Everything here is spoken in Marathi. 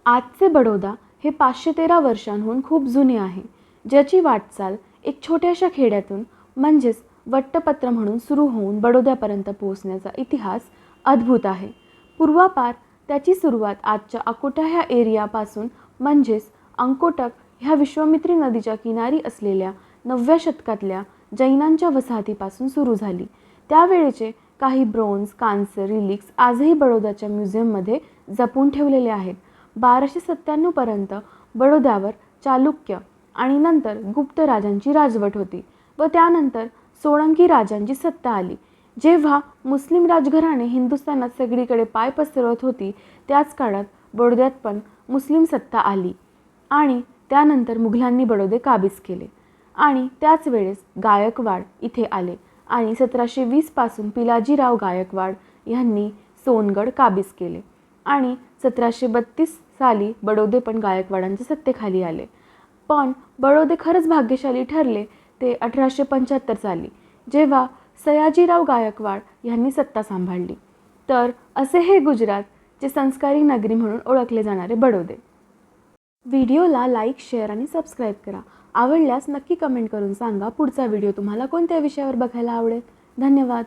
आजचे बडोदा हे 513 वर्षांहून खूप जुने आहे, ज्याची वाटचाल एक छोट्याशा खेड्यातून म्हणजेच वट्टपत्र म्हणून सुरू होऊन बडोद्यापर्यंत पोहोचण्याचा इतिहास अद्भुत आहे। पूर्वापार त्याची सुरुवात आजच्या अकोटा ह्या एरियापासून म्हणजेच अंकोटक ह्या विश्वामित्री नदीच्या किनारी असलेल्या 9व्या शतकातल्या जैनांच्या वसाहतीपासून सुरू झाली। त्यावेळेचे काही ब्रोंझ, कांस्य रिलिक्स आजही बडोद्याच्या म्युझियममध्ये जपून ठेवलेले आहेत। 1297 पर्यंत बडोद्यावर चालुक्य आणि नंतर गुप्त राजांची राजवट होती व त्यानंतर सोळंकी राजांची सत्ता आली। जेव्हा मुस्लिम राजघराणे हिंदुस्थानात सगळीकडे पाय पसरवत होती त्याच काळात बडोद्यात पण मुस्लिम सत्ता आली आणि त्यानंतर मुघलांनी बडोदे काबीज केले आणि त्याच वेळेस गायकवाड इथे आले आणि 1720 पासून पिलाजीराव गायकवाड यांनी सोनगड काबीज केले आणि 1732 साली बडोदे पण गायकवाडांच्या सत्तेखाली आले। पण बडोदे खरंच भाग्यशाली ठरले ते 1875 साली, जेव्हा सयाजीराव गायकवाड यांनी सत्ता सांभाळली। तर असे हे गुजरात जे संस्कारी नगरी म्हणून ओळखले जाणारे बडोदे। व्हिडिओला लाईक, शेअर आणि सबस्क्राईब करा। आवडल्यास नक्की कमेंट करून सांगा पुढचा व्हिडिओ तुम्हाला कोणत्या विषयावर बघायला आवडेल। धन्यवाद।